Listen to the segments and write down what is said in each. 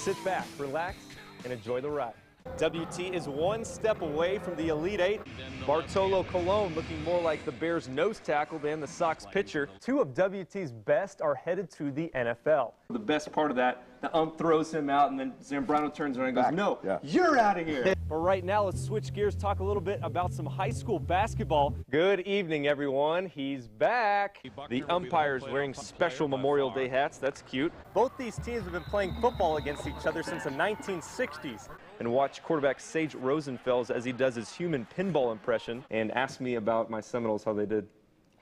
Sit back, relax, and enjoy the ride. WT is one step away from the Elite Eight. Bartolo Colon looking more like the Bears' nose tackle than the Sox pitcher. Two of WT's best are headed to the NFL. The best part of that, the ump throws him out, and then Zambrano turns around and goes, "No, you're out of here." But right now, let's switch gears, talk a little bit about some high school basketball. Good evening, everyone. He's back. The umpires wearing special Memorial Day hats. That's cute. Both these teams have been playing football against each other since the 1960s. And watch quarterback Sage Rosenfels as he does his human pinball impression and ask me about my Seminoles, how they did.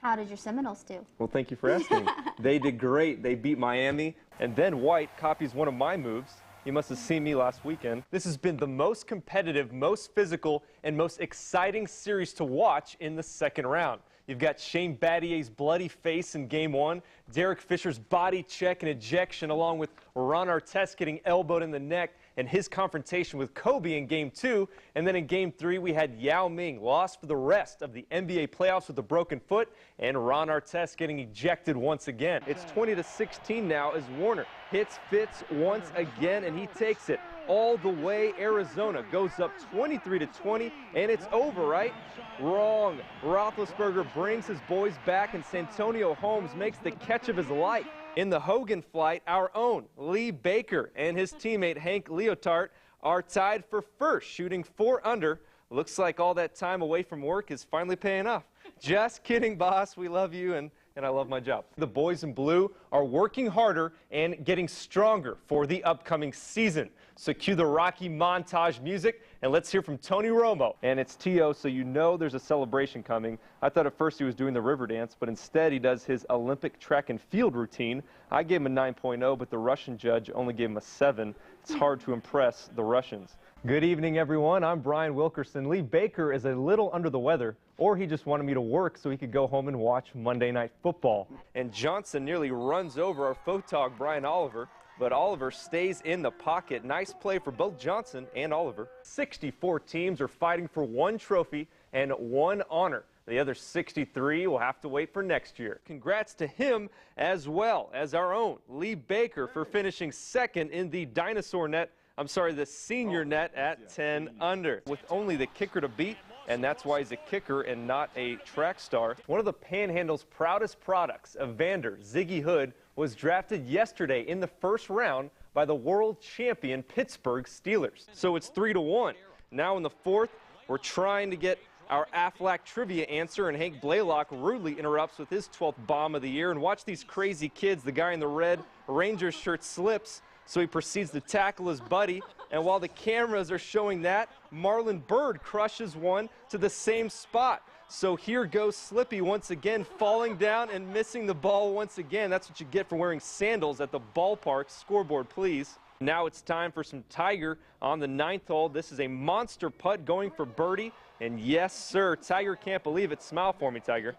How did your Seminoles do? Well, thank you for asking. They did great. They beat Miami. And then White copies one of my moves. You must have seen me last weekend. This has been the most competitive, most physical, and most exciting series to watch in the second round. You've got Shane Battier's bloody face in Game 1, Derek Fisher's body check and ejection, along with Ron Artest getting elbowed in the neck and his confrontation with Kobe in Game 2. And then in Game 3, we had Yao Ming lost for the rest of the NBA playoffs with a broken foot, and Ron Artest getting ejected once again. It's 20-16 now as Warner hits Fitz once again, and he takes it all the way. Arizona goes up 23-20, and it's over, right? Wrong. Roethlisberger brings his boys back, and Santonio Holmes makes the catch of his life. In the Hogan flight, our own Lee Baker and his teammate Hank Leotard are tied for first, shooting 4 under. Looks like all that time away from work is finally paying off. Just kidding, boss. We love you, and I love my job. The boys in blue are working harder and getting stronger for the upcoming season. So cue the Rocky montage music, and let's hear from Tony Romo. And it's T.O., so you know there's a celebration coming. I thought at first he was doing the river dance, but instead he does his Olympic track and field routine. I gave him a 9.0, but the Russian judge only gave him a 7. It's hard to impress the Russians. Good evening, everyone. I'm Brian Wilkerson. Lee Baker is a little under the weather, or he just wanted me to work so he could go home and watch Monday Night Football. And Johnson nearly runs over our photog, Brian Oliver, but Oliver stays in the pocket. Nice play for both Johnson and Oliver. 64 teams are fighting for 1 trophy and 1 honor. The other 63 will have to wait for next year. Congrats to him as well as our own Lee Baker for finishing second in the the senior net at 10 under, with only the kicker to beat, and that's why he's a kicker and not a track star. One of the Panhandle's proudest products, Evander Ziggy Hood, was drafted yesterday in the first round by the world champion Pittsburgh Steelers. So it's 3-1. Now in the fourth, we're trying to get our Aflac trivia answer, and Hank Blaylock rudely interrupts with his 12th bomb of the year. And watch these crazy kids. The guy in the red Rangers shirt slips, so he proceeds to tackle his buddy. And while the cameras are showing that, Marlon Byrd crushes one to the same spot. So here goes Slippy once again, falling down and missing the ball once again. That's what you get for wearing sandals at the ballpark. Scoreboard, please. Now it's time for some Tiger on the 9th hole. This is a monster putt going for birdie. And yes, sir, Tiger can't believe it. Smile for me, Tiger.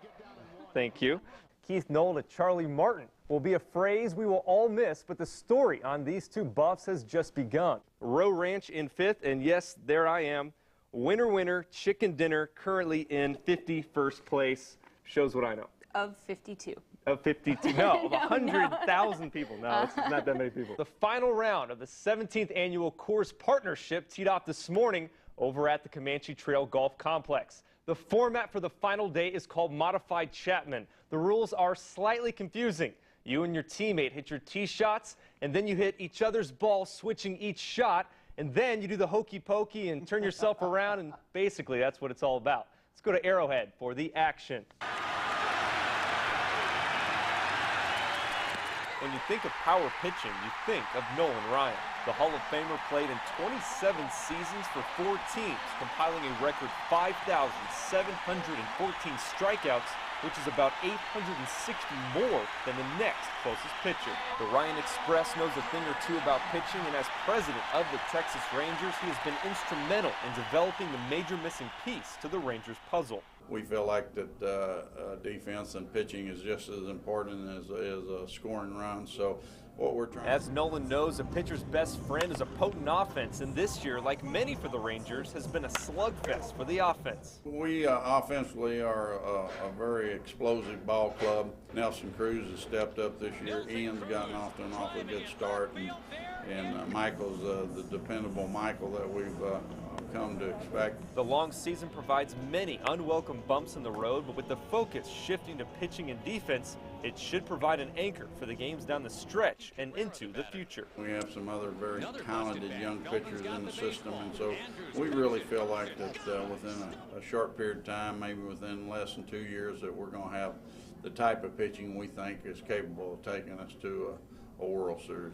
Thank you. Keith Noll to Charlie Martin will be a phrase we will all miss, but the story on these two buffs has just begun. Row Ranch in 5th, and yes, there I am. Winner, winner, chicken dinner, currently in 51st place. Shows what I know. Of 52. Of 52. No, of 100,000 people. No, it's not that many people. The final round of the 17th annual Coors Partnership teed off this morning over at the Comanche Trail Golf Complex. The format for the final day is called Modified Chapman. The rules are slightly confusing. You and your teammate hit your tee shots, and then you hit each other's ball, switching each shot, and then you do the hokey pokey and turn yourself around, and basically that's what it's all about. Let's go to Arrowhead for the action. When you think of power pitching, you think of Nolan Ryan. The Hall of Famer played in 27 seasons for 4 teams, compiling a record 5,714 strikeouts, which is about 860 more than the next closest pitcher. The Ryan Express knows a thing or two about pitching, and as president of the Texas Rangers, he has been instrumental in developing the major missing piece to the Rangers puzzle. We feel like that defense and pitching is just as important as scoring runs. So what we're trying. As Nolan knows, a pitcher's best friend is a potent offense, and this year, like many for the Rangers, has been a slugfest for the offense. We offensively are a very explosive ball club. Nelson Cruz has stepped up this year. Ian's gotten off to an awfully good start, and Michael's the dependable Michael that we've come to expect. The long season provides many unwelcome bumps in the road, but with the focus shifting to pitching and defense, it should provide an anchor for the games down the stretch and into the future. We have some other very talented young pitchers in the system, and so we really feel like that within a short period of time, maybe within less than 2 years, that we're going to have the type of pitching we think is capable of taking us to a World Series.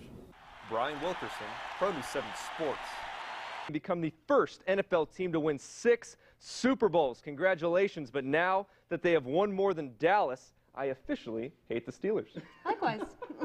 Brian Wilkerson, Pro News 7 Sports. Become the first NFL team to win 6 Super Bowls. Congratulations, but now that they have won more than Dallas, I officially hate the Steelers. Likewise.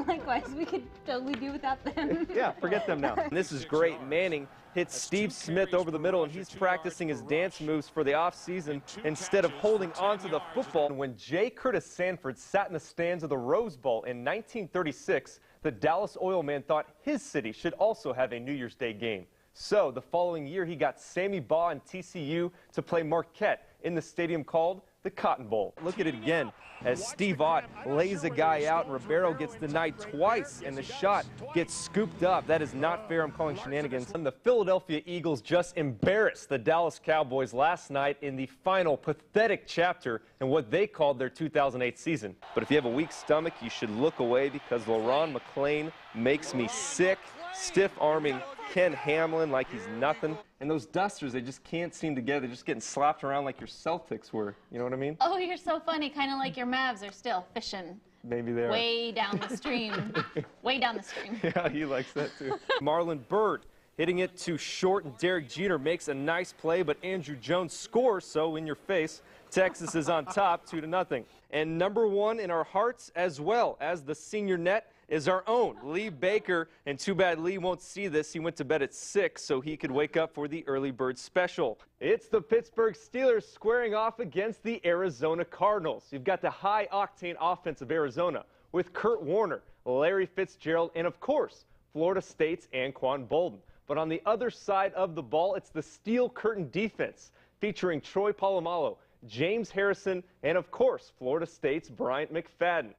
Likewise. We could totally do without them. Yeah, forget them now. And this is great. Manning hits Steve Smith over the middle, and he's practicing his dance moves for the offseason instead of holding onto the football. And when J. Curtis Sanford sat in the stands of the Rose Bowl in 1936, the Dallas Oil Man thought his city should also have a New Year's Day game. So the following year, he got Sammy Baugh and TCU to play Marquette in the stadium called the Cotton Bowl. Look at it again as Steve Ott lays a guy out and Ribeiro gets denied twice and the shot gets scooped up. That is not fair. I'm calling shenanigans. And the Philadelphia Eagles just embarrassed the Dallas Cowboys last night in the final pathetic chapter in what they called their 2008 season. But if you have a weak stomach, you should look away because LaRon McClain makes me sick, stiff-arming Ken Hamlin like he's nothing. And those dusters, they just can't seem together. They're just getting slapped around like your Celtics were. You know what I mean? Oh, you're so funny. Kind of like your Mavs are still fishing. Maybe they are. Way down the stream. Way down the stream. Yeah, he likes that too. Marlon Byrd hitting it to short, and Derek Jeter makes a nice play, but Andrew Jones scores, so in your face, Texas is on top 2-0. And number 1 in our hearts as well as the senior net is our own Lee Baker, and too bad Lee won't see this. He went to bed at 6 so he could wake up for the early bird special. It's the Pittsburgh Steelers squaring off against the Arizona Cardinals. You've got the high-octane offense of Arizona with Kurt Warner, Larry Fitzgerald, and of course, Florida State's Anquan Boldin. But on the other side of the ball, it's the Steel Curtain defense featuring Troy Polamalu, James Harrison, and of course, Florida State's Bryant McFadden.